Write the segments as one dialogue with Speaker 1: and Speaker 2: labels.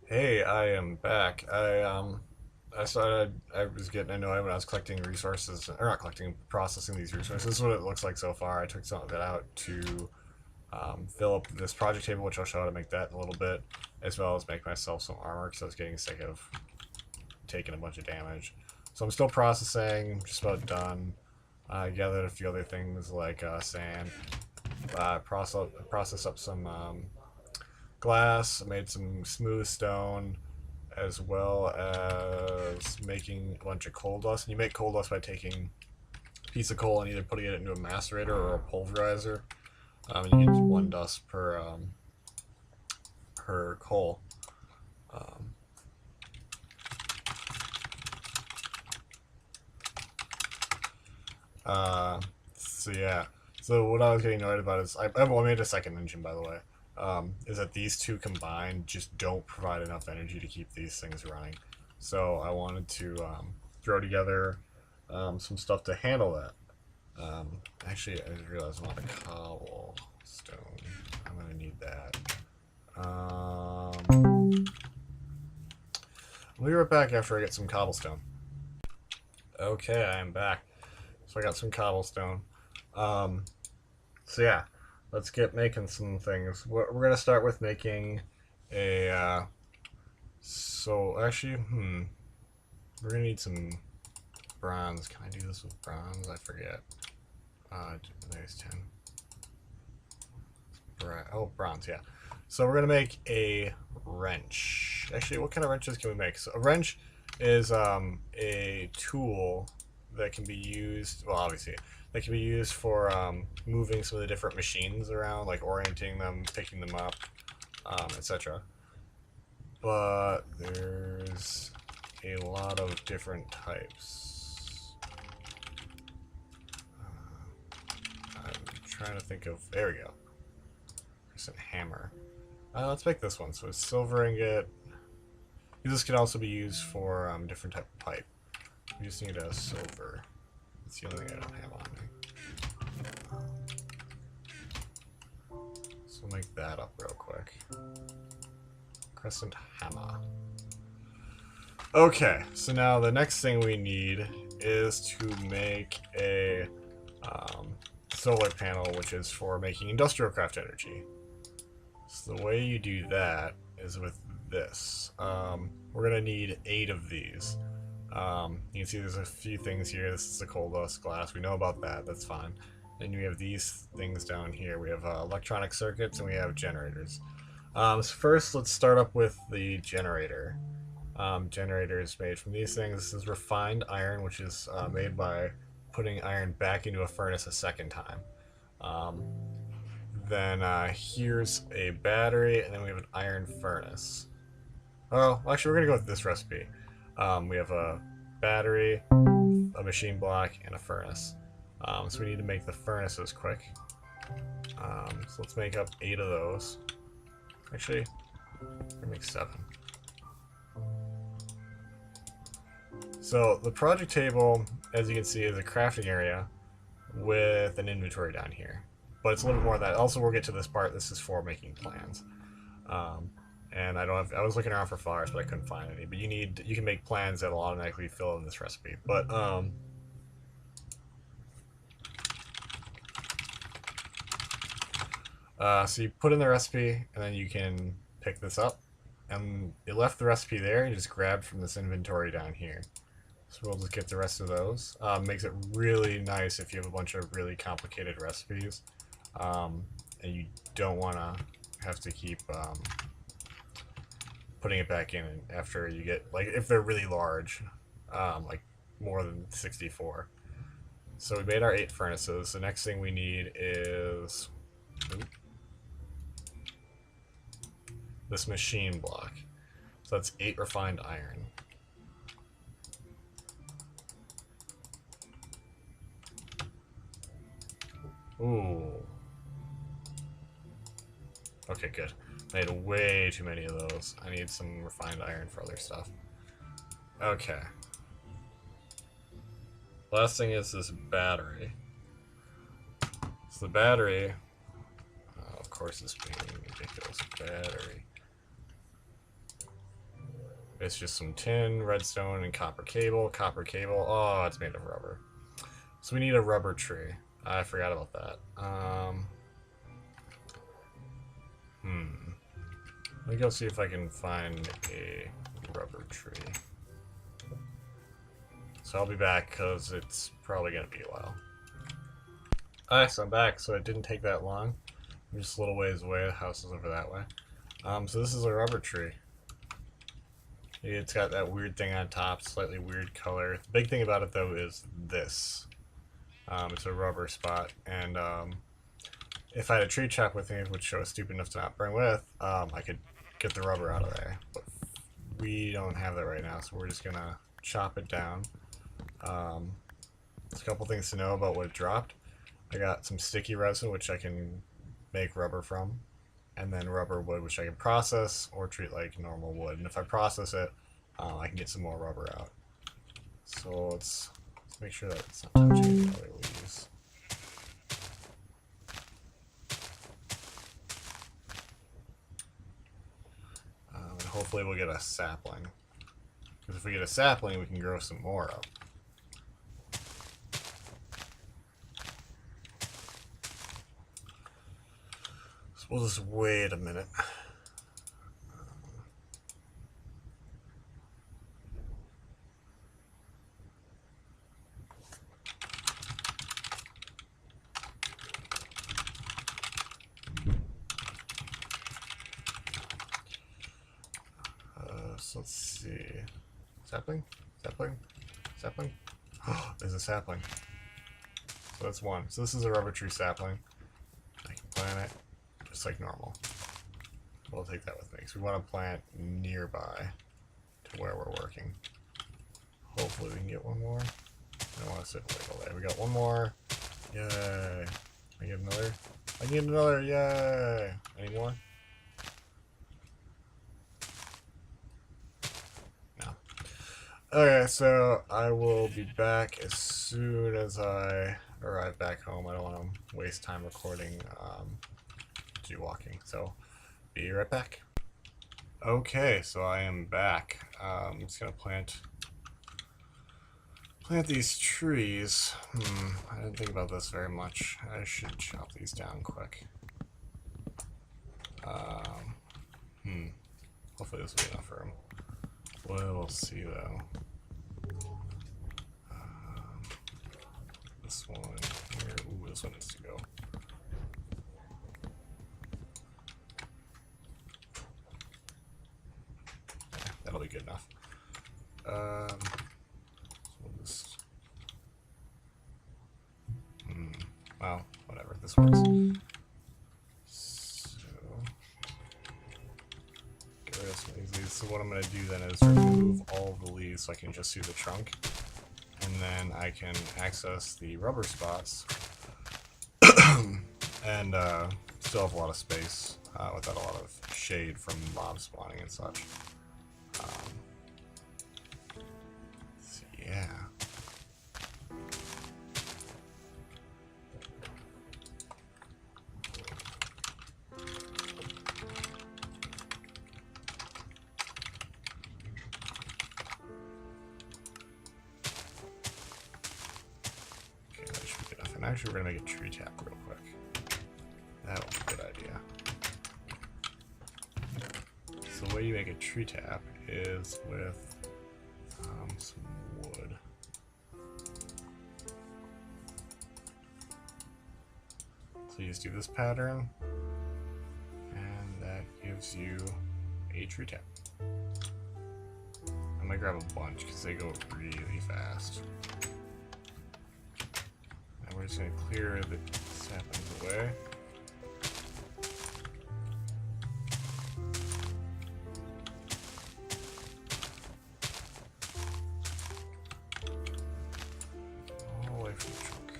Speaker 1: Hey, I am back. I was getting annoyed when I was collecting resources, or not collecting, processing these resources. This is what it looks like so far. I took some of it out to fill up this project table, which I'll show how to make that in a little bit, as well as make myself some armor because I was getting sick of taking a bunch of damage. So I'm still processing, just about done. I gathered a few other things like sand. Process up some glass. I made some smooth stone, as well as making a bunch of coal dust. And you make coal dust by taking a piece of coal and either putting it into a macerator or a pulverizer. And you get one dust per coal. Um, so yeah. So what I was getting annoyed about is I made a second engine, by the way. Is that these two combined just don't provide enough energy to keep these things running. So I wanted to throw together some stuff to handle that. Actually, I just realized I want a cobblestone. I'm gonna need that. I'll be right back after I get some cobblestone. Okay, I am back. So I got some cobblestone. Um, so yeah, let's get making some things. We're gonna start with making a. So actually, we're gonna need some bronze. Can I do this with bronze? I forget. There's 10. Oh, bronze, yeah. So we're gonna make a wrench. Actually, what kind of wrenches can we make? So a wrench is a tool that can be used. Well, obviously, that can be used for moving some of the different machines around, like orienting them, picking them up, etc. But there's a lot of different types. I'm trying to think of. There we go. There's a hammer. Let's make this one. So it's silver ingot. This can also be used for different type of pipe. We just need a silver. That's the only thing I don't have on me. So we'll make that up real quick. Crescent hammer. Okay, so now the next thing we need is to make a solar panel, which is for making industrial craft energy. So the way you do that is with this. We're gonna need 8 of these. You can see there's a few things here. This is the coal dust glass. We know about that. That's fine. Then we have these things down here. We have electronic circuits and we have generators. So first, let's start up with the generator. Generator is made from these things. This is refined iron, which is made by putting iron back into a furnace a second time. Um, then here's a battery, and then we have an iron furnace. Oh, actually, we're gonna go with this recipe. We have a battery, a machine block, and a furnace. So we need to make the furnaces quick. So let's make up 8 of those. Actually, we're gonna make 7. So the project table, as you can see, is a crafting area with an inventory down here. But it's a little bit more than that. Also, we'll get to this part. This is for making plans. Um, and I don't have. I was looking around for flowers, but I couldn't find any. But you can make plans that'll automatically fill in this recipe. But so you put in the recipe, and then you can pick this up. And it left the recipe there. You just grabbed from this inventory down here. So we'll just get the rest of those. Makes it really nice if you have a bunch of really complicated recipes, and you don't want to have to keep putting it back in after you get, like, if they're really large, like more than 64. So we made our 8 furnaces. The next thing we need is this machine block. So that's 8 refined iron. Ooh. Okay, good. I made way too many of those. I need some refined iron for other stuff. Okay. Last thing is this battery. So the battery, of course, this being ridiculous battery. It's just some tin, redstone, and copper cable. Copper cable. Oh, it's made of rubber. So we need a rubber tree. I forgot about that. Let me go see if I can find a rubber tree. So I'll be back because it's probably going to be a while. Alright, so I'm back. So it didn't take that long. I'm just a little ways away. The house is over that way. So this is a rubber tree. It's got that weird thing on top, slightly weird color. The big thing about it though is this. It's a rubber spot, and if I had a tree chop with me, which I was stupid enough to not bring with, I could get the rubber out of there. But we don't have that right now, so we're just gonna chop it down. There's a couple things to know about what it dropped. I got some sticky resin, which I can make rubber from, and then rubber wood, which I can process or treat like normal wood. And if I process it, I can get some more rubber out. So let's make sure that it's not touching any other leaves. And hopefully we'll get a sapling. Because if we get a sapling, we can grow some more up. So we'll just wait a minute. So let's see. Sapling? Sapling? Sapling? Oh, there's a sapling. So that's one. So this is a rubber tree sapling. I can plant it just like normal. We'll take that with me because we want to plant nearby to where we're working. Hopefully we can get one more. I don't want to sit and wait all day. We got one more. Yay. I get another. I get another. Yay. Any more? No. Okay, so I will be back as soon as I arrive back home. I don't want to waste time recording do walking. So be right back. Okay, so I am back. I'm just gonna plant these trees. I didn't think about this very much. I should chop these down quick. Hopefully this will be enough room. We'll see though. This one here. Ooh, this one needs to go. Yeah, that'll be good enough. So we'll just. Well, whatever. This works. So get rid of some of these leaves. So what I'm gonna do then is remove all the leaves so I can just see the trunk. And then I can access the rubber spots and still have a lot of space without a lot of shade from mob spawning and such. So yeah. Actually, we're gonna make a tree tap real quick. That'll be a good idea. So the way you make a tree tap is with some wood. So you just do this pattern, and that gives you a tree tap. I'm gonna grab a bunch because they go really fast. We're just going to clear the saplings away. All the way from the trunk.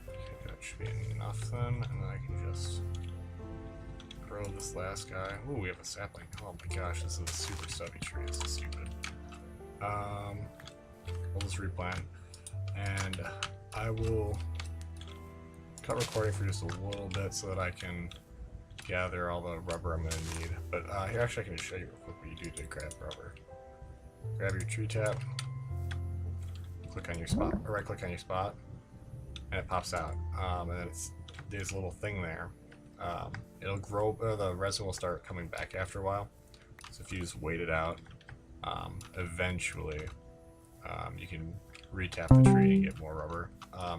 Speaker 1: Okay, that should be enough then, and then I can just grow this last guy. Ooh, we have a sapling. Oh my gosh, this is a super stubby tree. This is stupid. We'll just replant, and I will cut recording for just a little bit so that I can gather all the rubber I'm going to need. But here, actually, I can just show you real quick what you do to grab rubber. Grab your tree tap, click on your spot, or right click on your spot, and it pops out. And then there's a little thing there. It'll grow, the resin will start coming back after a while. So if you just wait it out, eventually you can re-tap the tree and get more rubber.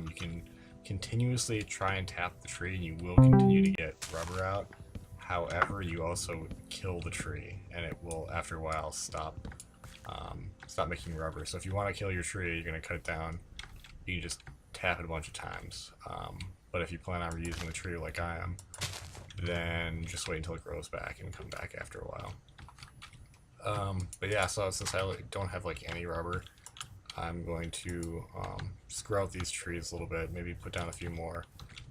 Speaker 1: You can continuously try and tap the tree and you will continue to get rubber out. However, you also kill the tree and it will, after a while, stop making rubber. So if you want to kill your tree, you're going to cut it down, you can just tap it a bunch of times. But if you plan on reusing the tree like I am, then just wait until it grows back and come back after a while. But yeah, so since I don't have like any rubber, I'm going to just grow out these trees a little bit, maybe put down a few more,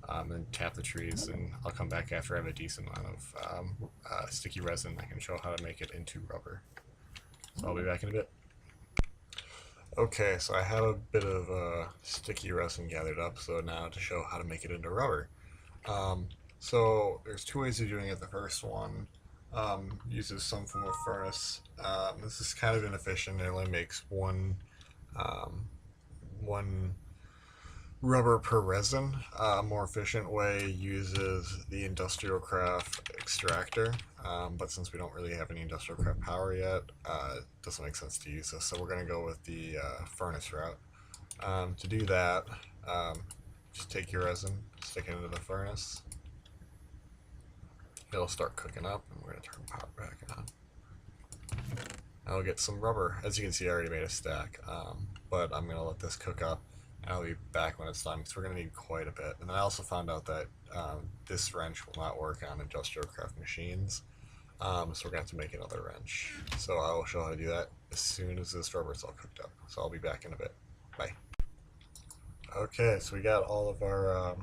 Speaker 1: and tap the trees, and I'll come back after I have a decent amount of sticky resin. I can show how to make it into rubber. So I'll be back in a bit. Okay, so I have a bit of sticky resin gathered up, so now to show how to make it into rubber. So there's two ways of doing it. The first one uses some form of furnace. This is kind of inefficient. It only makes one rubber per resin. A more efficient way uses the Industrial Craft extractor, but since we don't really have any Industrial Craft power yet, it doesn't make sense to use this, so we're going to go with the furnace route. To do that, just take your resin, stick it into the furnace. It'll start cooking up, and we're going to turn power back on. I'll get some rubber. As you can see, I already made a stack, but I'm going to let this cook up, and I'll be back when it's done, because we're going to need quite a bit. And then I also found out that this wrench will not work on Industrial Craft machines, so we're going to have to make another wrench. So I will show how to do that as soon as this rubber is all cooked up. So I'll be back in a bit. Bye. Okay, so we got all of our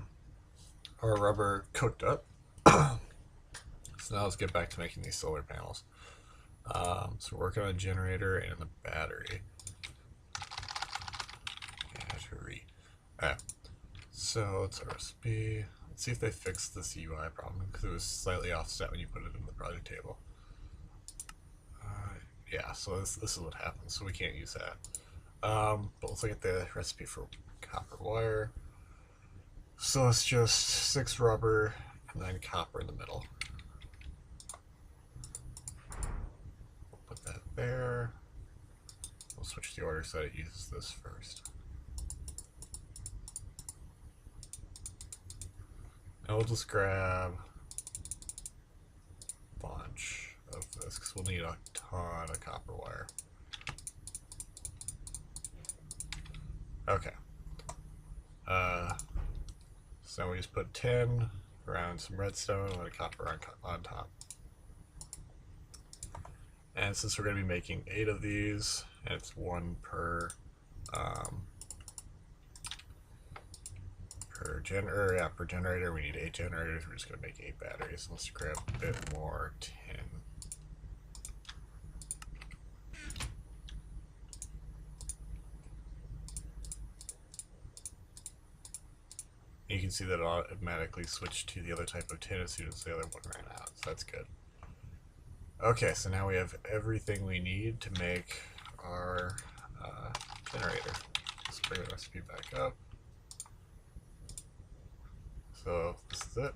Speaker 1: rubber cooked up. So now let's get back to making these solar panels. So we're working on a generator and a battery. Alright, so it's a recipe. Let's see if they fixed this UI problem, because it was slightly offset when you put it in the project table. Yeah, so this is what happens, so we can't use that. But let's look at the recipe for copper wire. So it's just 6 rubber and then copper in the middle. That there. We'll switch the order so that it uses this first. And we'll just grab a bunch of this because we'll need a ton of copper wire. Okay. So we just put tin around some redstone and a copper on top. And since we're going to be making 8 of these, and it's 1 per generator, we need 8 generators. We're just going to make 8 batteries. Let's grab a bit more tin. You can see that it automatically switched to the other type of tin as soon as the other one ran out, so that's good. Okay, so now we have everything we need to make our generator. Let's bring the recipe back up. So this is it.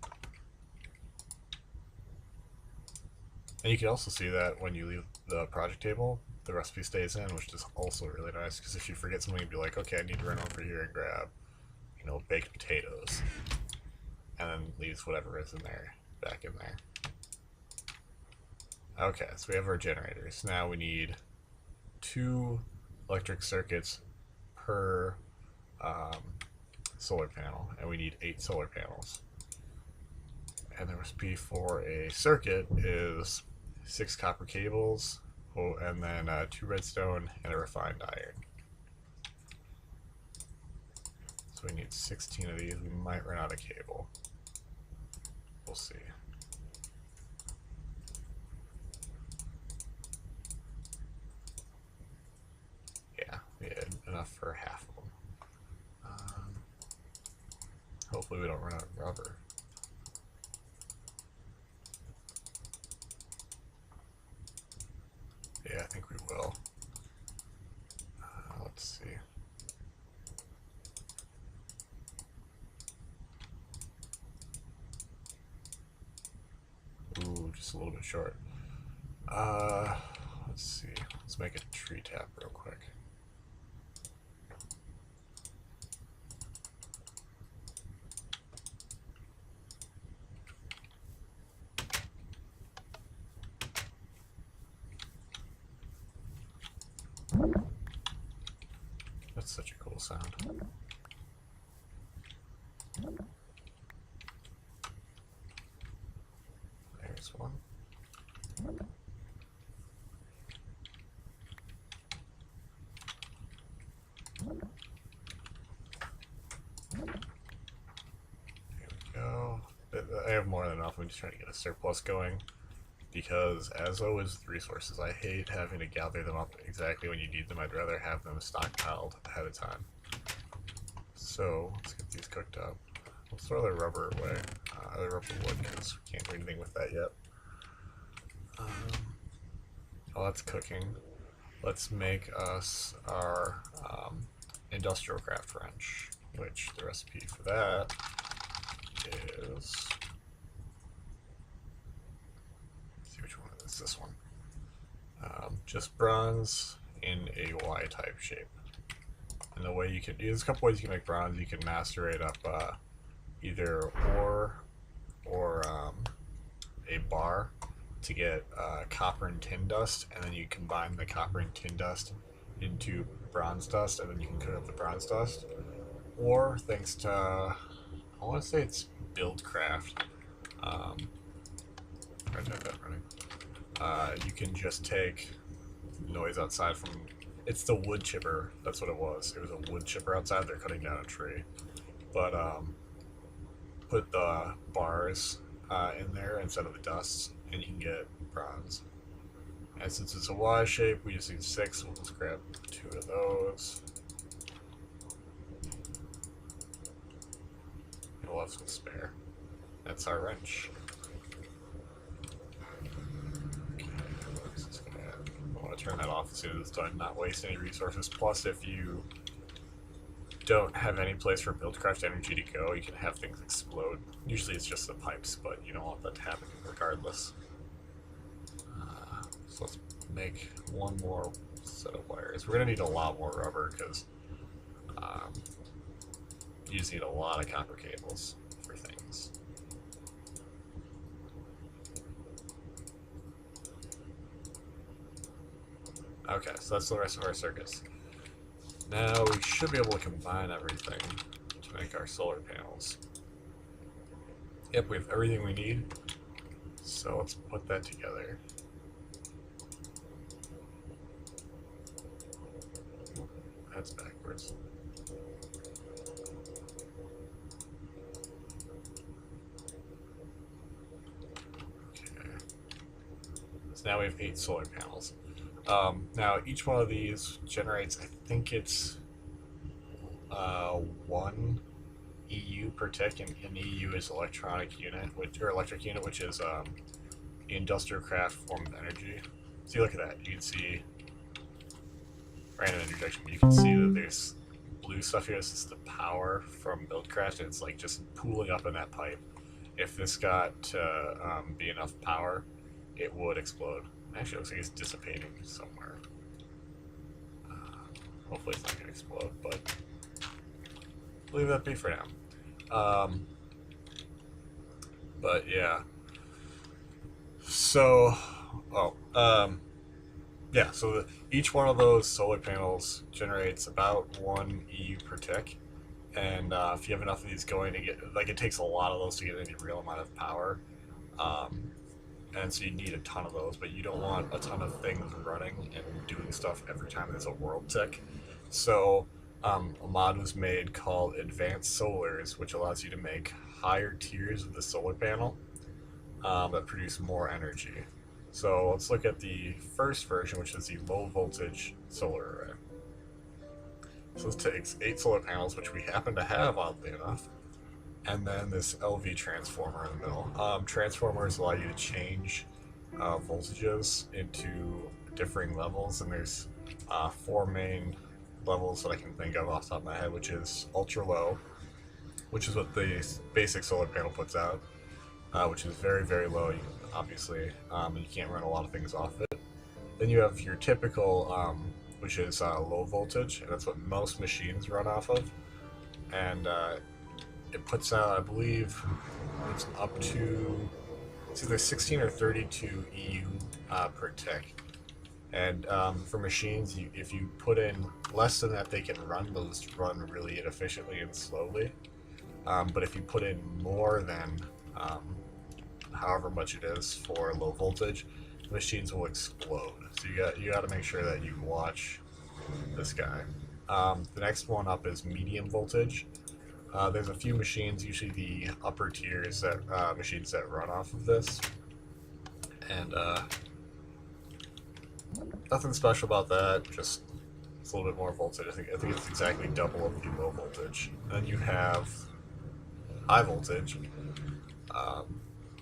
Speaker 1: And you can also see that when you leave the project table, the recipe stays in, which is also really nice, because if you forget something, you'd be like, okay, I need to run over here and grab, you know, baked potatoes, and then leaves whatever is in there back in there. Okay, so we have our generators. Now we need 2 electric circuits per solar panel, and we need 8 solar panels. And the recipe for a circuit is 6 copper cables, and then 2 redstone and a refined iron. So we need 16 of these. We might run out of cable. We'll see. Yeah, we had enough for half of them. Hopefully we don't run out of rubber. Yeah, I think we will. Let's see. Ooh, just a little bit short. Let's see. Let's make a tree tap real quick. That's such a cool sound. There's one. There we go. I have more than enough. I'm just trying to get a surplus going. Because, as always with resources, I hate having to gather them up exactly when you need them. I'd rather have them stockpiled ahead of time. So, let's get these cooked up. Let's throw the rubber away. The rubber wood, because we can't do anything with that yet. While that's cooking, let's make us our industrial craft wrench, which the recipe for that is... this one. Just bronze in a Y-type shape. And the way you can, there's a couple ways you can make bronze. You can macerate up either ore or a bar to get copper and tin dust, and then you combine the copper and tin dust into bronze dust, and then you can cook up the bronze dust. Or thanks to, I want to say it's Buildcraft. You can just take noise outside from, it's the wood chipper, that's what it was. It was a wood chipper outside, they're cutting down a tree. But put the bars in there instead of the dust, and you can get bronze. And since it's a Y shape, we just need 6, we'll just grab 2 of those. And we'll have some spare. That's our wrench. Turn that off as soon as it's done, not waste any resources. Plus, if you don't have any place for Buildcraft energy to go, you can have things explode. Usually it's just the pipes, but you don't want that to happen regardless. So let's make one more set of wires. We're going to need a lot more rubber because you just need a lot of copper cables for things. Okay, so that's the rest of our circuits. Now we should be able to combine everything to make our solar panels. Yep, we have everything we need. So let's put that together. That's backwards. Okay. So now we have 8 solar panels. Now each one of these generates, I think it's 1 EU per tick, and an EU is electronic unit, electric unit, which is industrial craft form of energy. So you look at that, you can see, random interjection, but you can see that there's blue stuff here. This is the power from Buildcraft, and it's like just pooling up in that pipe. If this got to be enough power, it would explode. Actually, it looks like it's dissipating somewhere. Hopefully it's not going to explode, but leave that be for now. But yeah. So, yeah, so each one of those solar panels generates about 1 EU per tick. And if you have enough of these going to get, like, it takes a lot of those to get any real amount of power. And so you need a ton of those, but you don't want a ton of things running and doing stuff every time there's a world tick. So a mod was made called Advanced Solars, which allows you to make higher tiers of the solar panel that produce more energy. So let's look at the first version, which is the low voltage solar array. So this takes 8 solar panels, which we happen to have, oddly enough. And then this LV transformer in the middle. Transformers allow you to change voltages into differing levels, and there's 4 main levels that I can think of off the top of my head, which is ultra low, which is what the basic solar panel puts out, which is very, very low, obviously, and you can't run a lot of things off it. Then you have your typical, which is low voltage, and that's what most machines run off of. And it puts out, I believe, it's up to, it's either 16 or 32 EU per tick. And for machines, if you put in less than that, they can run. Those run really inefficiently and slowly. But if you put in more than however much it is for low voltage, machines will explode. So you got to make sure that you watch this guy. The next one up is medium voltage. There's a few machines, usually the upper tiers, that machines that run off of this, and nothing special about that. Just it's a little bit more voltage. I think it's exactly double of the low voltage. Then you have high voltage,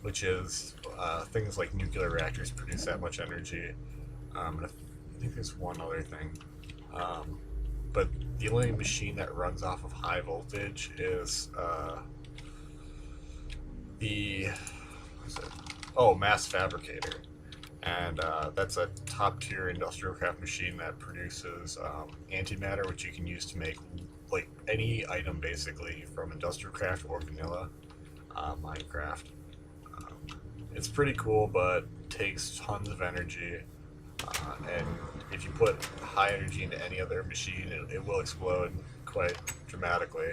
Speaker 1: which is things like nuclear reactors produce that much energy. And I think there's one other thing. But the only machine that runs off of high voltage is Mass Fabricator. And that's a top tier industrial craft machine that produces antimatter, which you can use to make like any item basically from industrial craft or vanilla Minecraft. It's pretty cool, but takes tons of energy. And if you put high energy into any other machine, it will explode quite dramatically.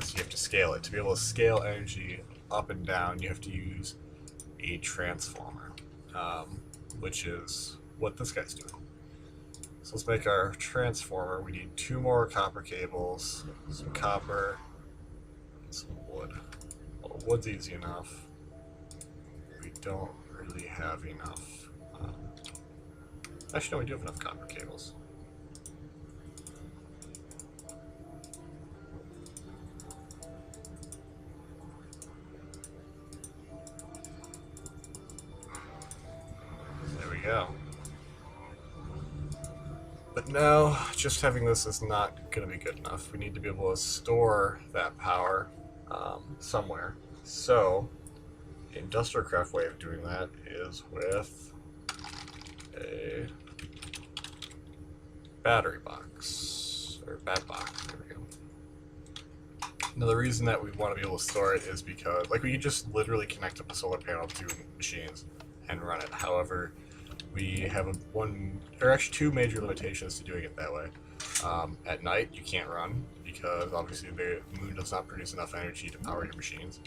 Speaker 1: So you have to scale it. To be able to scale energy up and down, you have to use a transformer, which is what this guy's doing. So let's make our transformer. We need 2 more copper cables, some copper, and some wood. Well, wood's easy enough. We don't really have enough. Actually, no, we do have enough copper cables. There we go. But no, just having this is not going to be good enough. We need to be able to store that power somewhere. So, the industrial craft way of doing that is with a battery box, or bat box. There we go. Now the reason that we want to be able to store it is because, like, we could just literally connect up a solar panel to machines and run it. However, we have actually 2 major limitations to doing it that way. At night, you can't run because obviously the moon does not produce enough energy to power your machines.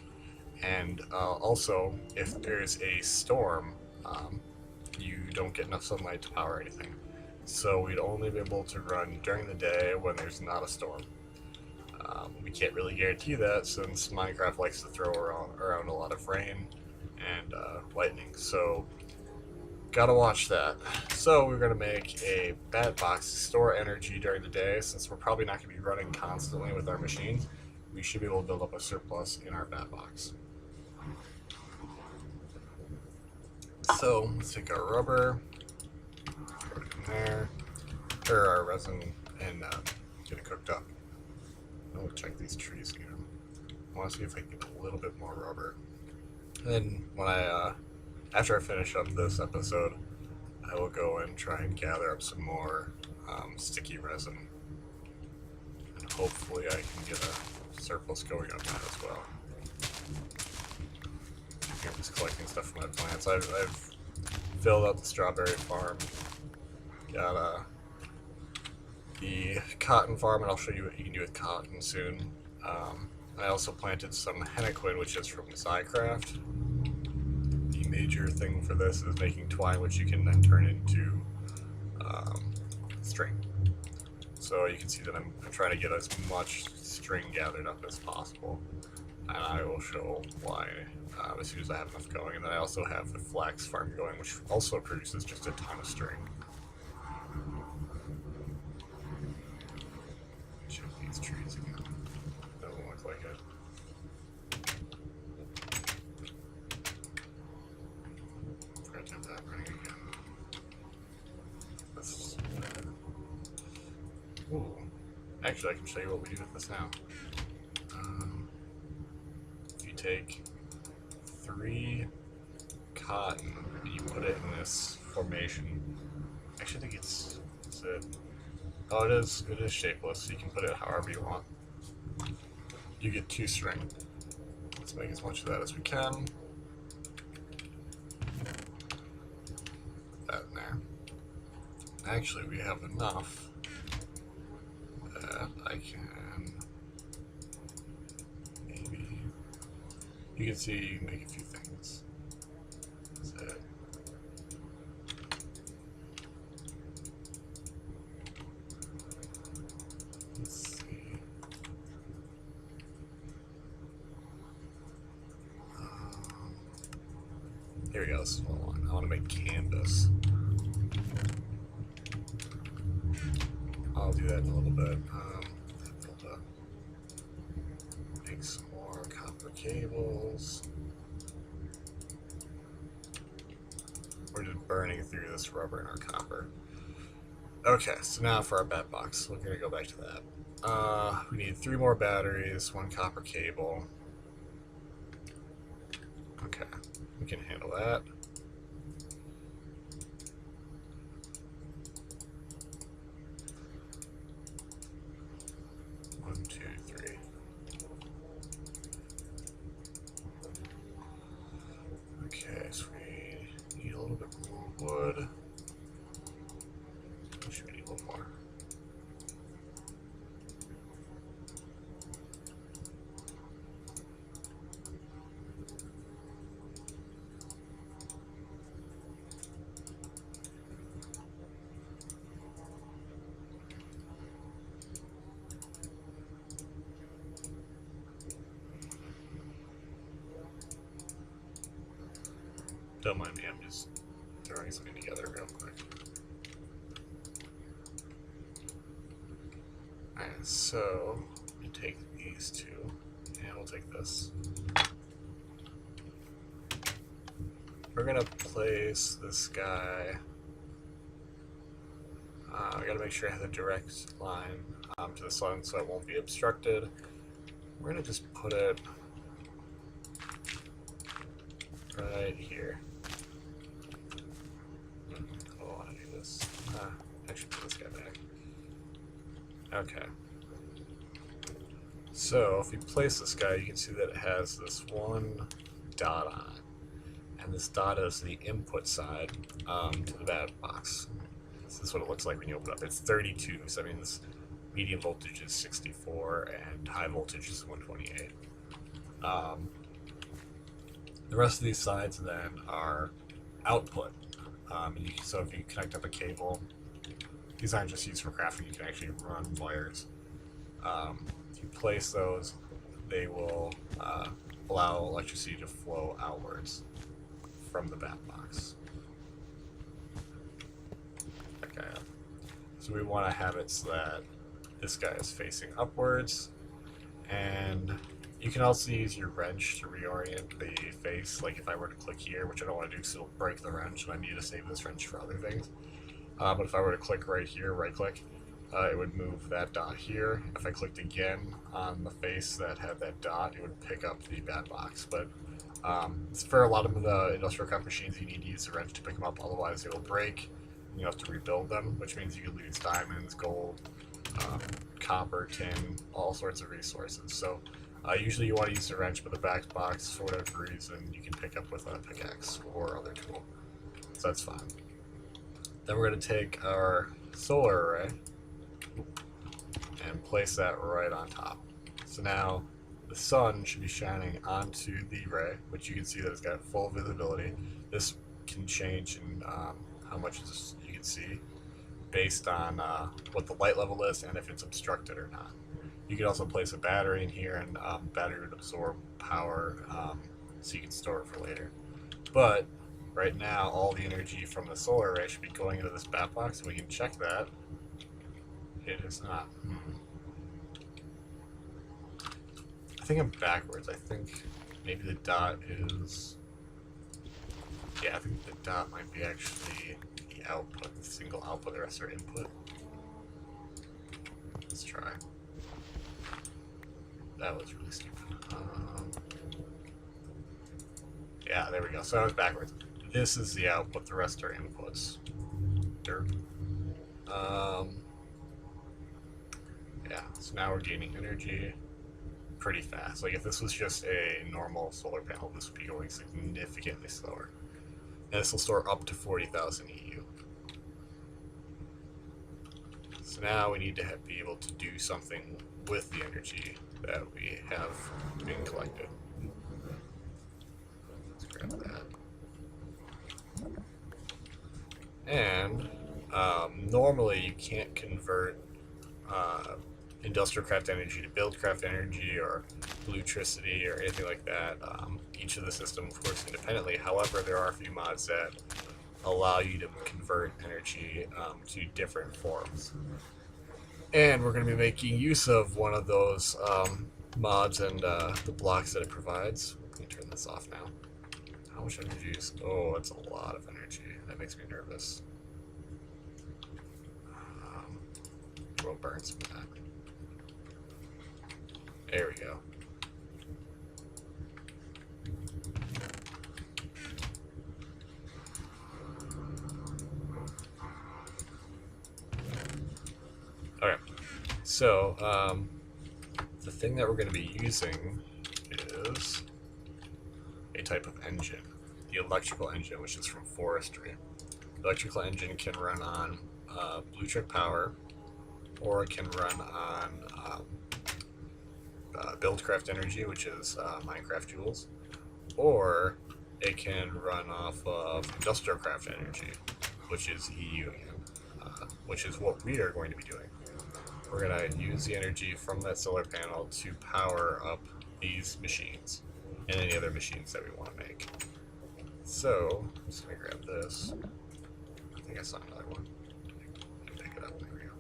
Speaker 1: And also, if there's a storm, you don't get enough sunlight to power anything. So we'd only be able to run during the day when there's not a storm. We can't really guarantee that since Minecraft likes to throw around a lot of rain and lightning. So gotta watch that. So we're gonna make a bat box to store energy during the day. Since we're probably not gonna be running constantly with our machines, we should be able to build up a surplus in our bat box. So let's take our rubber, put it in there, or our resin, and get it cooked up. I'll check these trees again. I want to see if I can get a little bit more rubber. And then when after I finish up this episode, I will go and try and gather up some more sticky resin. And hopefully I can get a surplus going on that as well. I'm just collecting stuff from my plants. I've filled out the strawberry farm. Got the cotton farm, and I'll show you what you can do with cotton soon. I also planted some henequen, which is from Zycraft. The major thing for this is making twine, which you can then turn into string. So you can see that I'm trying to get as much string gathered up as possible, and I will show why as soon as I have enough going. And then I also have the flax farm going, which also produces just a ton of string. Check these trees again. Doesn't look like it. Forgot to have that running again. Let's. Ooh. Actually, I can show you what we do with this now. If you take 3 cotton and you put it in this formation. Actually, I think it's. Is it? Oh, it is. It is shapeless. So you can put it however you want. You get 2 string. Let's make as much of that as we can. Put that in there. Actually, we have enough that I can maybe. You can see you can make a few things. That's it. Let's see. Here we go. This is what I want. I want to make canvas. I'll do that in a little bit. Make some more copper cables. We're just burning through this rubber and our copper. Okay, so now for our bat box. We're gonna go back to that. We need 3 more batteries, 1 copper cable. Okay, we can handle that. Okay, so we need a little bit more wood. Should we need a little more? Don't mind me, I'm just throwing something together real quick. Alright, so we take these 2, and we'll take this. We're gonna place this guy. I gotta make sure I have a direct line to the sun so it won't be obstructed. We're gonna just put it right here. Actually, put this guy back. Okay. So, if you place this guy, you can see that it has this 1 dot on it. And this dot is the input side to the bat box. This is what it looks like when you open it up. It's 32, so that means medium voltage is 64 and high voltage is 128. The rest of these sides then are output. So if you connect up a cable, these aren't just used for crafting, you can actually run wires. If you place those, they will allow electricity to flow outwards from the bat box. Okay. So we want to have it so that this guy is facing upwards, and you can also use your wrench to reorient the face. Like if I were to click here, which I don't want to do because it'll break the wrench, and I need to save this wrench for other things. But if I were to click right here, right click, it would move that dot here. If I clicked again on the face that had that dot, it would pick up the bat box. But for a lot of the industrial craft machines, you need to use the wrench to pick them up, otherwise they will break. You have to rebuild them, which means you could lose diamonds, gold, copper, tin, all sorts of resources. So usually you want to use the wrench, but the bat box, for whatever reason, you can pick up with a pickaxe or other tool. So that's fine. Then we're going to take our solar array and place that right on top. So now the sun should be shining onto the array, which you can see that it's got full visibility. This can change in how much you can see based on what the light level is and if it's obstructed or not. You can also place a battery in here, and battery would absorb power so you can store it for later. But right now, all the energy from the solar array should be going into this bat box, and we can check that. It is not. I think I'm backwards. I think maybe the dot is... Yeah, I think the dot might be actually the output, the single output, the rest are input. Let's try. That was really stupid. Yeah, there we go. So I was backwards. This is the output, the rest are inputs. Derp. Yeah, so now we're gaining energy pretty fast. Like if this was just a normal solar panel, this would be going significantly slower. And this will store up to 40,000 EU. So now we need to be able to do something with the energy that we have being collected. Let's grab that. And normally you can't convert industrial craft energy to build craft energy or bluetricity or anything like that. Each of the systems works independently. However, there are a few mods that allow you to convert energy to different forms. And we're going to be making use of one of those mods and the blocks that it provides. Let me turn this off now. How much energy is... Oh, that's a lot of energy. That makes me nervous. We'll burn some of that. There we go. Okay, so the thing that we're going to be using is a type of engine, the electrical engine, which is from forestry. The electrical engine can run on Bluetrick power, or it can run on Buildcraft energy, which is Minecraft joules, or it can run off of Industrial Craft energy, which is EU, which is what we are going to be doing. We're going to use the energy from that solar panel to power up these machines and any other machines that we want to make. So, I'm just going to grab this. I think I saw another one. Pick it up. There we go.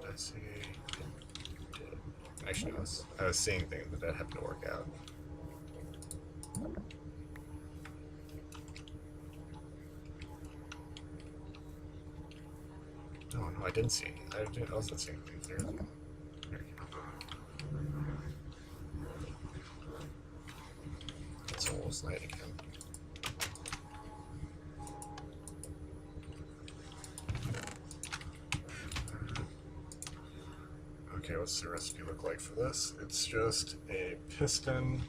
Speaker 1: Did I see? Actually, I was seeing things that happened to work out. Oh, no, I didn't see any. I wasn't seeing things there. There we go. It's almost night again. Okay, what's the recipe look like for this? It's just a piston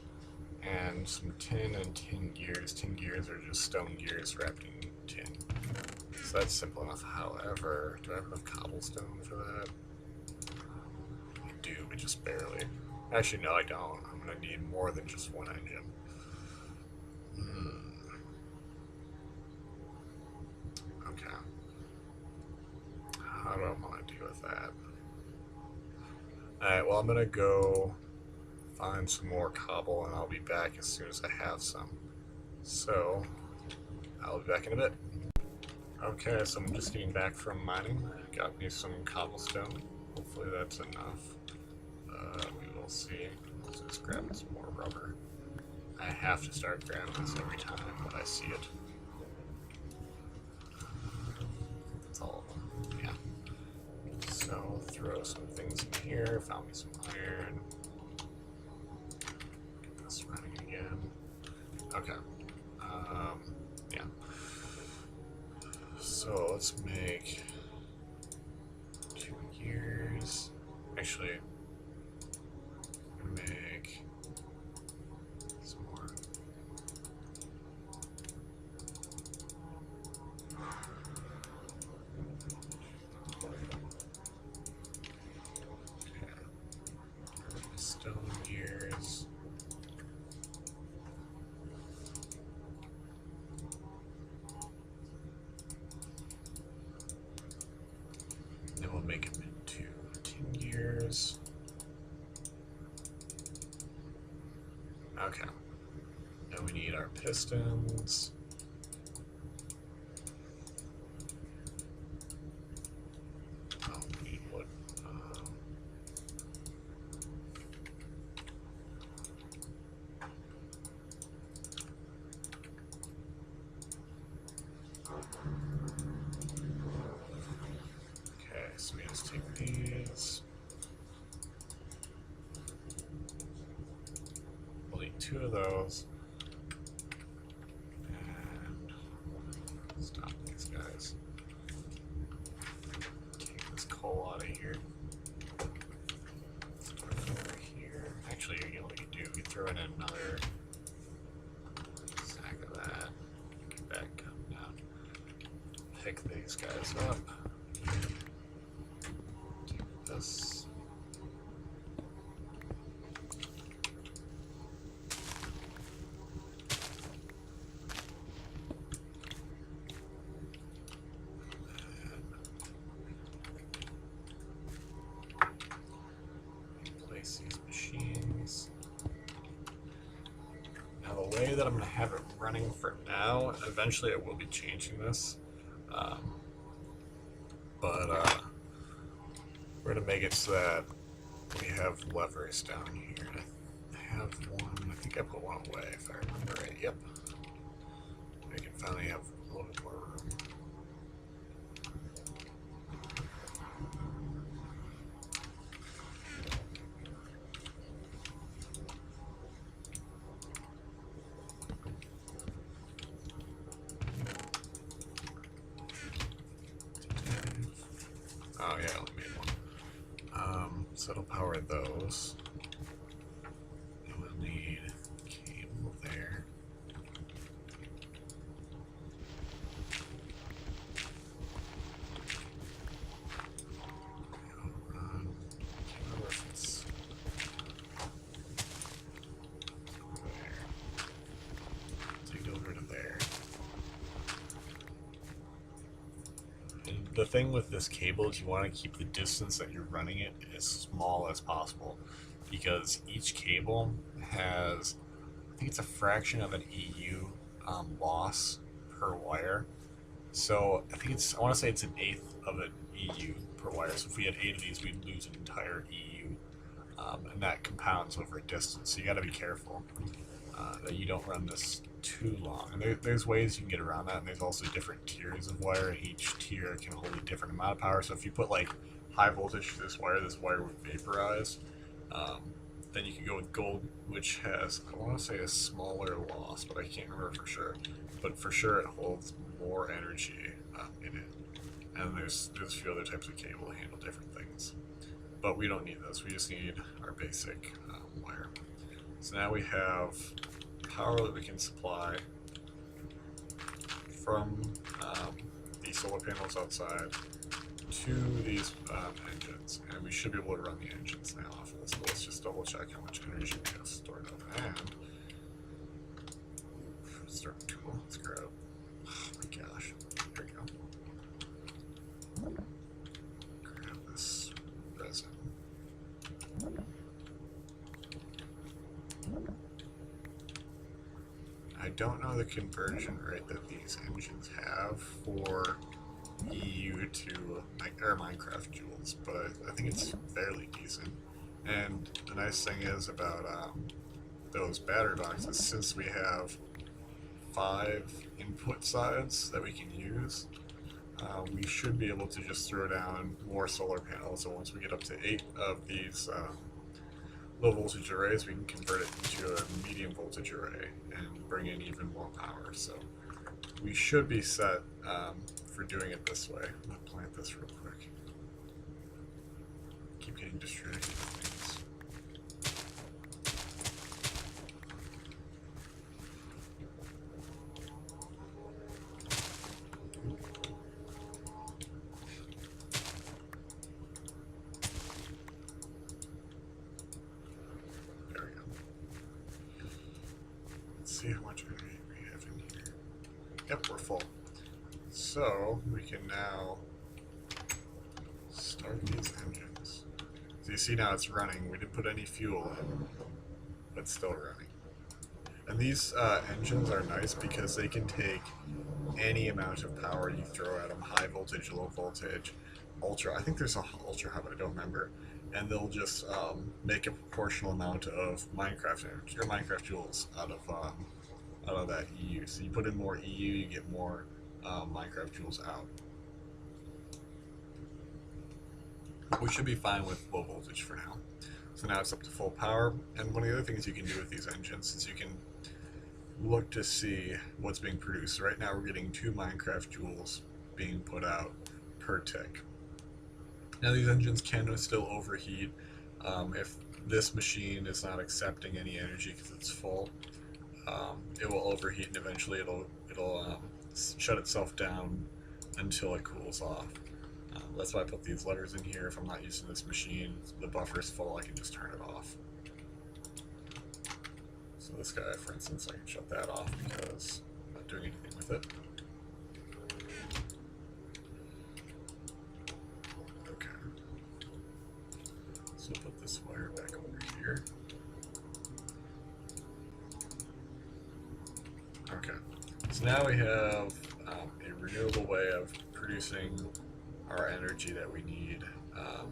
Speaker 1: and some tin and tin gears. Tin gears are just stone gears wrapped in tin. So that's simple enough. However, do I have enough cobblestone for that? I do, but just barely. Actually, no, I don't. I'm going to need more than just one engine. Okay. How do I want to deal with that? Alright, well, I'm going to go find some more cobble, and I'll be back as soon as I have some. So, I'll be back in a bit. Okay, so I'm just getting back from mining. Got me some cobblestone. Hopefully that's enough. We will see. Let's just grab some more rubber. I have to start grabbing this every time that I see it. That's all of them. Yeah. So, throw some things in here. Found me some iron. Get this running again. Okay. Yeah. So let's make 2 gears. Actually, make some more. Okay. Stone gears. Then we'll make them into tin gears. Okay. Now we need our pistons. Oh, we need wood. these. We'll need 2 of those. And stop these guys. Take this coal out of here. Throw it over here. Actually, you know what you do? You throw in another sack of that. Get that come down. Pick these guys up. Take this. These machines. Now the way that I'm going to have it running for now, eventually I will be changing this, but we're going to make it so that we have levers down here. I have one, I think I put one away if I remember right, yep. We can finally have a little bit more room. Oh yeah, I only made one. So it'll power those. And we'll need cable there. Can't remember if it's over there. Take it over to there. The thing with this cable is you want to keep the distance that you're running it as small as possible, because each cable has, I think it's a fraction of an EU loss per wire. So I think it's, I want to say it's an eighth of an EU per wire. So if we had 8 of these, we'd lose an entire EU, and that compounds over a distance. So you got to be careful that you don't run this too long. And there's ways you can get around that, and there's also different tiers of wire, and each tier can hold a different amount of power. So if you put like high voltage to this wire would vaporize. Then you can go with gold, which has, I want to say, a smaller loss, but I can't remember for sure. But for sure it holds more energy in it. And there's a few other types of cable that handle different things. But we don't need this, we just need our basic wire. So now we have power that we can supply from these solar panels outside to these engines, and we should be able to run the engines now off of this. So let's just double check how much energy we have stored up. And start tool, let's grab, oh my gosh, there we go. Grab this resin. I don't know the conversion rate that these engines have for EU to Minecraft joules, but I think it's fairly decent. And the nice thing is about those battery boxes, since we have 5 input sides that we can use, we should be able to just throw down more solar panels. So once we get up to 8 of these low voltage arrays, we can convert it into a medium voltage array and bring in even more power. So we should be set for doing it this way. I'm gonna plant this real quick. Keep getting distracted with things. There we go. Let's see how much energy we have in here. Yep, we're full. So we can now start these engines. So you see now it's running. We didn't put any fuel in, but it's still running. And these engines are nice because they can take any amount of power you throw at them, high voltage, low voltage, ultra. I think there's a ultra high, but I don't remember. And they'll just make a proportional amount of Minecraft energy, or Minecraft joules out of that EU. So you put in more EU, you get more Minecraft joules out. We should be fine with low voltage for now. So now it's up to full power, and one of the other things you can do with these engines is you can look to see what's being produced. Right now we're getting 2 Minecraft joules being put out per tick. Now these engines can still overheat if this machine is not accepting any energy because it's full. It will overheat and eventually it'll shut itself down until it cools off. That's why I put these levers in here. If I'm not using this machine, the buffer is full, I can just turn it off. So this guy, for instance, I can shut that off because I'm not doing anything with it. Okay. So put this wire back over here. Okay. So now we have a renewable way of producing our energy that we need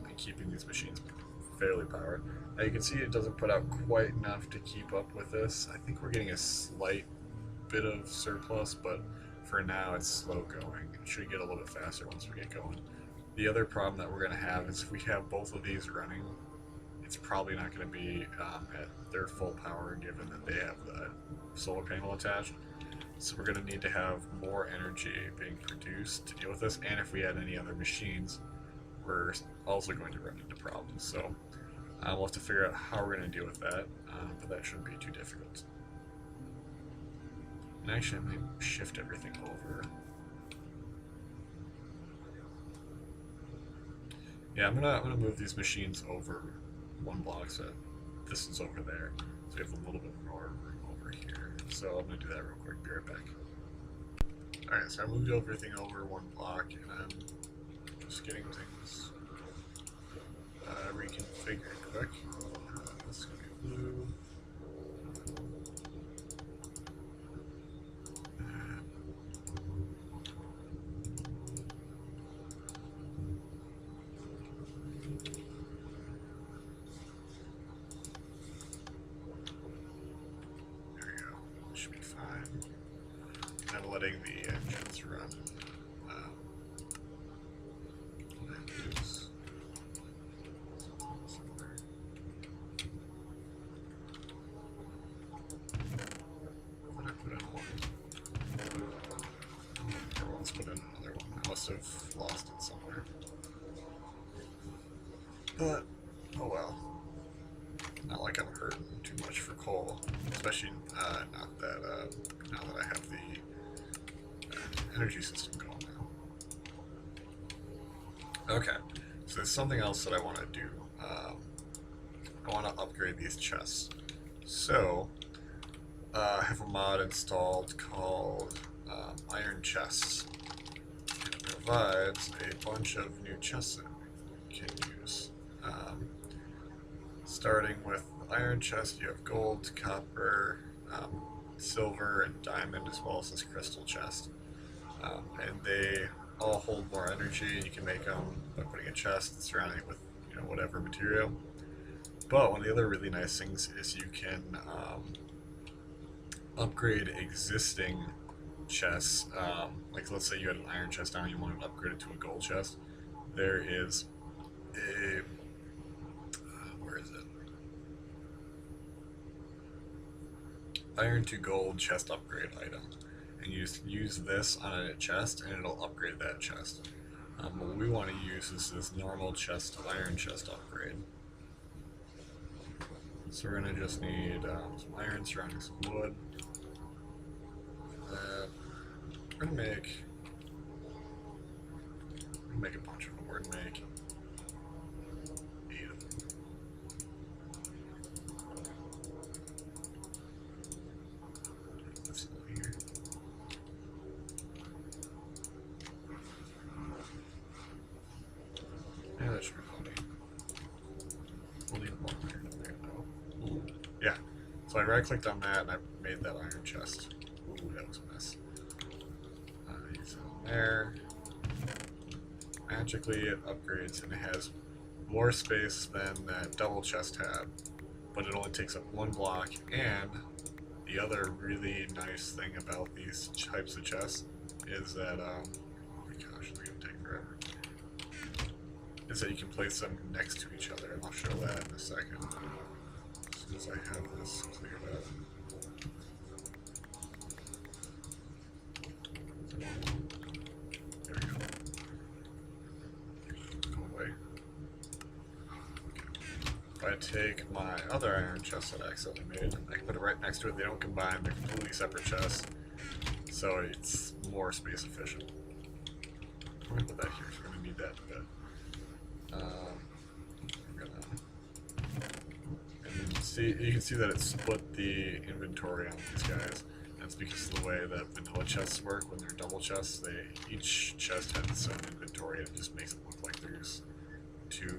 Speaker 1: and keeping these machines fairly powered. Now you can see it doesn't put out quite enough to keep up with this. I think we're getting a slight bit of surplus, but for now it's slow going. It should get a little bit faster once we get going. The other problem that we're going to have is if we have both of these running, it's probably not going to be at their full power given that they have the solar panel attached. So we're going to need to have more energy being produced to deal with this, and if we add any other machines, we're also going to run into problems. So we'll have to figure out how we're going to deal with that, but that shouldn't be too difficult. And actually, I'm going to shift everything over. Yeah, I'm gonna move these machines over 1 block, so this is over there, so we have a little bit more room over here. So I'm gonna do that real quick. Be right back. All right, so I moved everything over 1 block, and I'm just getting things reconfigured quick. This is gonna be blue. Should be fine. And letting the engines run. Let's put in another one. I must have lost it somewhere. But, oh well. Not like I'm hurting too much for coal, especially now that I have the energy system going now. Okay, so there's something else that I want to do. I want to upgrade these chests. So, I have a mod installed called Iron Chests. And it provides a bunch of new chests that we can use. Starting with the iron chest, you have gold, copper, silver, and diamond, as well as this crystal chest. And they all hold more energy. You can make them by putting a chest surrounding it with whatever material. But one of the other really nice things is you can upgrade existing chests. Like let's say you had an iron chest now and you wanted to upgrade it to a gold chest. There is a where is it? Iron to gold chest upgrade item, and you just use this on a chest and it'll upgrade that chest. What we want to use is this normal chest, iron chest upgrade. So we're going to just need some iron surrounding some wood. We're going to make a bunch of them. We're going to make 8 of them. This over here. Yeah, that should be funny. We'll need one iron in there though. Yeah. So I right-clicked on that and I made that iron chest. Ooh, that was a mess. Use it in there. Magically it upgrades and it has more space than that double chest had, but it only takes up 1 block. And the other really nice thing about these types of chests is that oh my gosh, it's gonna take forever. is that you can place them next to each other, and I'll show that in a second. As soon as I have this cleared up. There we go. Go away. If I take my other iron chest that I accidentally made, I can put it right next to it. They don't combine, they're completely separate chests. So it's more space efficient. I'm gonna put that here, so we're gonna need that in a bit. You can see that it split the inventory on these guys. That's because of the way that vanilla chests work. When they're double chests, each chest has its own inventory, and it just makes it look like there's two.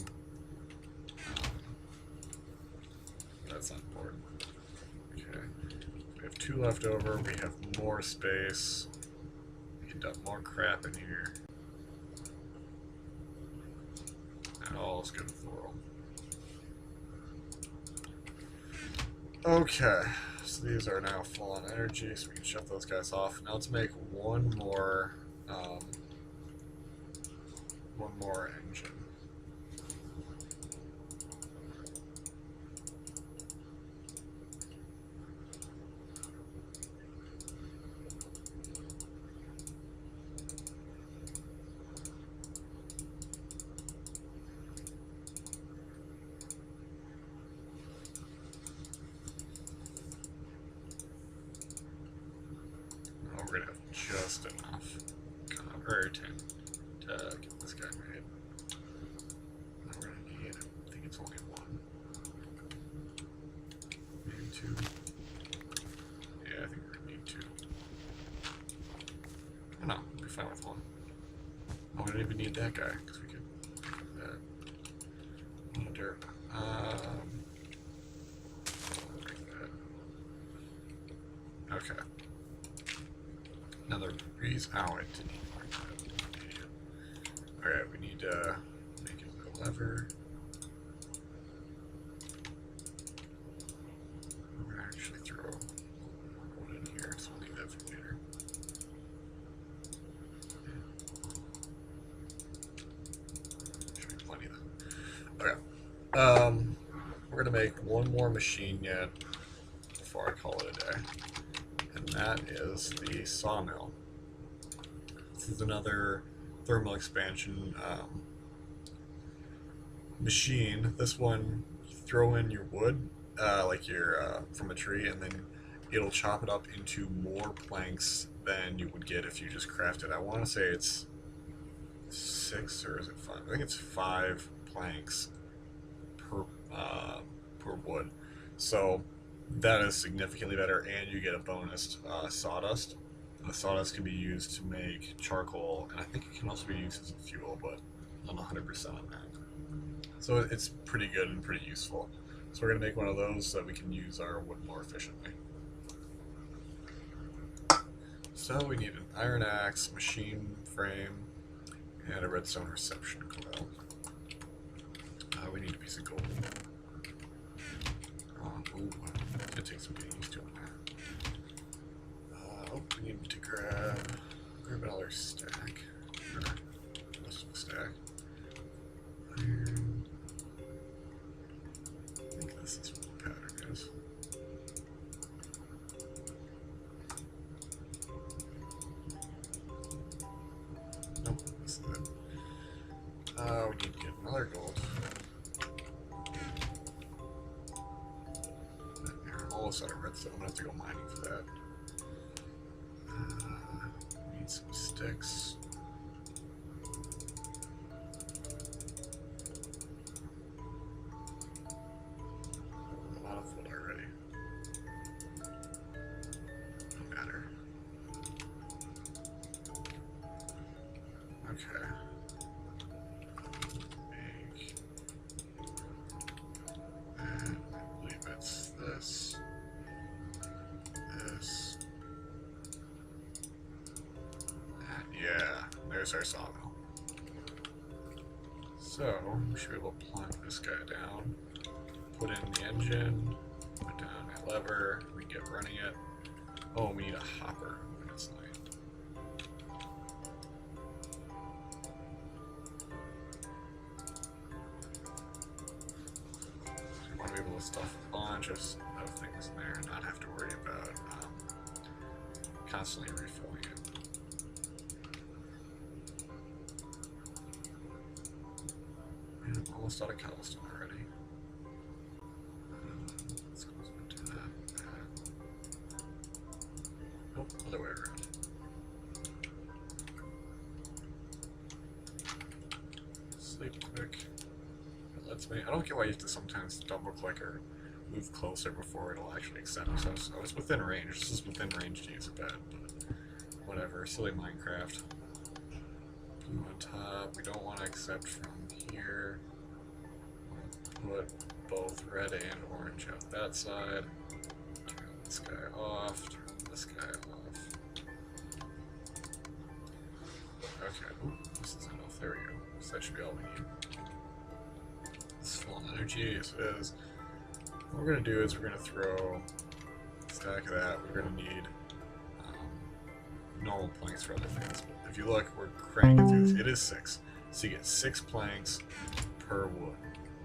Speaker 1: That's not important. Okay, we have two left over. We have more space. We can dump more crap in here. And all is good with the world. Okay, so these are now full on energy, so we can shut those guys off. Now let's make one more engine. We're gonna have just enough copper to get this guy made. Now we're gonna need, I think it's only one. Maybe two. Yeah, I think we're gonna need two. Oh no, we'll be fine with one. Oh, we don't even need that guy, because we could do that. No dirt. Break that. Okay. Another reason. Oh, I didn't even mark that. Idiot. Alright, we need to make it a lever. We're gonna actually throw one in here, so we'll leave that for later. Should be plenty then. Okay. We're gonna make one more machine yet before I call it a day. And that is the sawmill. This is another thermal expansion machine. This one, you throw in your wood, like your from a tree, and then it'll chop it up into more planks than you would get if you just crafted. I want to say it's 6 or is it 5? I think it's 5 planks per wood. So that is significantly better, and you get a bonus sawdust. The sawdust can be used to make charcoal, and I think it can also be used as a fuel, but I'm not 100% on that. So it's pretty good and pretty useful. So we're going to make one of those so that we can use our wood more efficiently. So we need an iron axe, machine frame, and a redstone reception coil. We need a piece of gold. Ooh, it's gonna take some getting used to it. We need to grab another stack. Or most of the stack. Iron. I think this is what the pattern is. Nope, this is it. We need to get another gold. Almost out of redstone. I'm gonna have to go mining for that. Need some sticks. A lot of wood already. No matter. Okay. And I believe it's this. Yeah, there's our sawmill. So, we should be able to plunk this guy down, put in the engine, put down a lever, we can get running it. Oh, we need a hopper when it's night. stuff a bunch of things in there and not have to worry about constantly refilling it. And I'm almost out of cobblestone already. Let's go into that. Oh, other way around. Sleep quick. It lets me. I don't get why you have to sometimes double click or move closer before it'll actually accept. So I was within range. This is within range to use a bed, but whatever. Silly Minecraft. Blue on top. We don't want to accept from here. Put both red and orange out that side. Turn this guy off. Turn this guy off. Okay. Ooh, this is enough. There we go. So that should be all we need. It's full on energy. Yes, it is. What we're going to do is we're going to throw a stack of that. We're going to need normal planks for other things. But if you look, we're cranking through this. It is 6. So you get 6 planks per wood.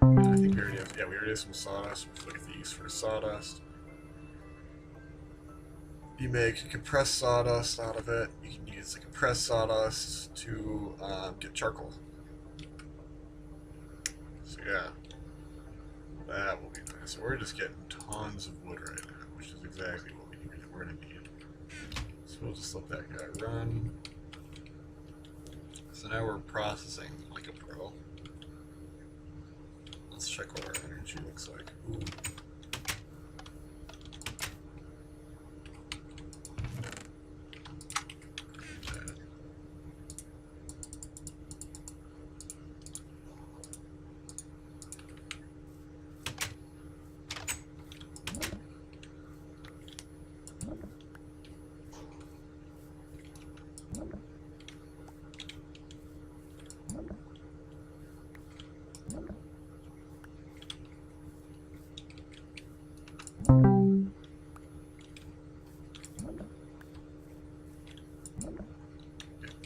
Speaker 1: And I think we already have, yeah, we already have some sawdust. Let's look at the use for sawdust. You make compressed sawdust out of it. You can use the compressed sawdust to get charcoal. So yeah, that will be nice. So we're just getting tons of wood right now, which is exactly what we're going to need. So we'll just let that guy run. So now we're processing like a pro. Let's check what our energy looks like. Ooh.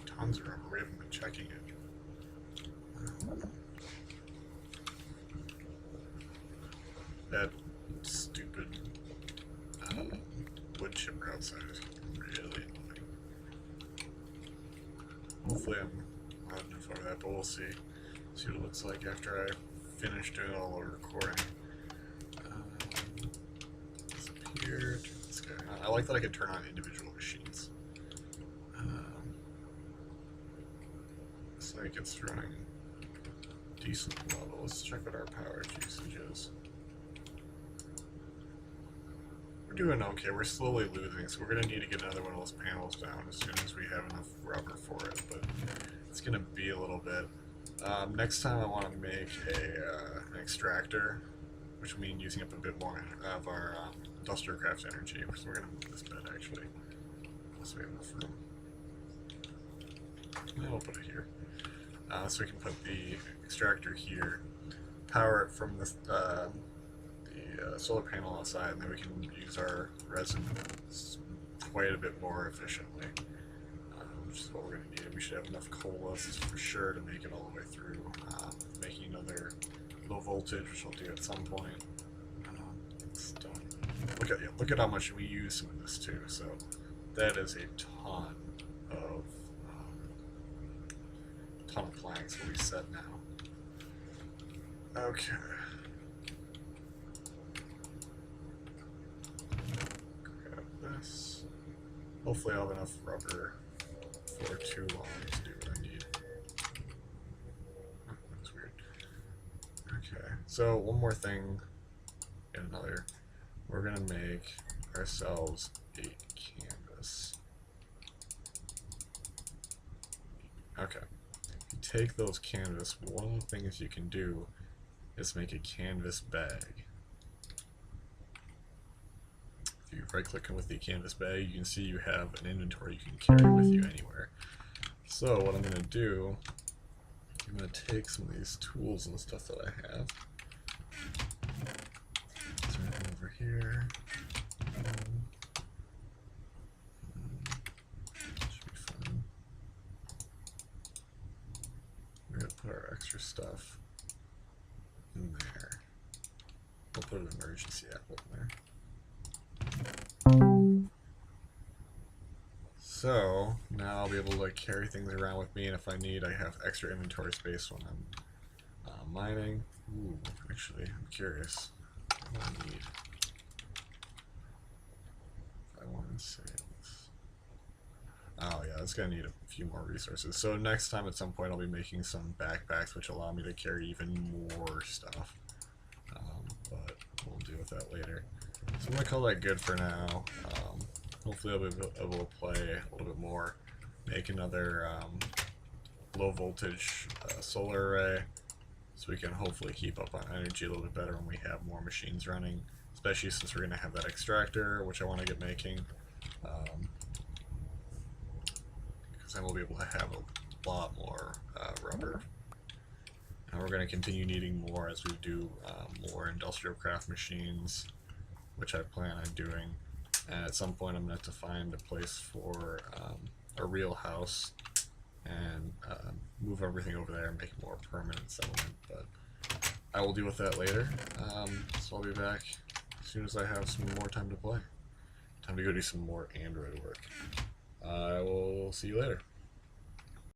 Speaker 1: Tons of rubber. We haven't been checking it. That stupid wood chipper outside is really annoying. Hopefully I'm not enough over that, but we'll see. See what it looks like after I finish doing all the recording. Disappear. Turn this guy on. I like that I can turn on individual machines. Looks like it's running decent level. Let's check what our power usage is. We're doing okay. We're slowly losing, so we're going to need to get another one of those panels down as soon as we have enough rubber for it, but it's going to be a little bit. Next time I want to make an extractor, which will mean using up a bit more of our industrial craft energy. So we're going to move this bed actually, so we have enough room. And we'll put it here. So we can put the extractor here, power it from this, the solar panel outside, and then we can use our resin quite a bit more efficiently, which is what we're going to need. We should have enough colas for sure to make it all the way through, making another low voltage, which I'll do at some point. It's done. Look at how much we use some of this too. So that is a ton of planks will be set now. Okay. Grab this. Hopefully I'll have enough rubber for too long to do what I need. Oh, that's weird. Okay, so one more thing and another. We're gonna make ourselves a canvas. Okay. Take those canvas, one of the things you can do is make a canvas bag. If you right click with the canvas bag, you can see you have an inventory you can carry with you anywhere. So what I'm going to do, I'm going to take some of these tools and stuff that I have. Turn them over here. Put our extra stuff in there. We'll put an emergency apple in there. So now I'll be able to carry things around with me, and if I need, I have extra inventory space when I'm mining. Ooh, actually, I'm curious. What do I need? If I want sales. Oh yeah, it's gonna need a few more resources. So next time, at some point, I'll be making some backpacks, which allow me to carry even more stuff. But we'll deal with that later. So I'm gonna call that good for now. Hopefully I'll be able to play a little bit more, make another low voltage solar array, so we can hopefully keep up on energy a little bit better when we have more machines running, especially since we're going to have that extractor, which I want to get making, because then we'll be able to have a lot more rubber. And we're going to continue needing more as we do more industrial craft machines, which I plan on doing. And at some point I'm going to have to find a place for a real house and move everything over there and make it more permanent settlement. But I will deal with that later. So I'll be back as soon as I have some more time to play. Time to go do some more Android work. I will see you later.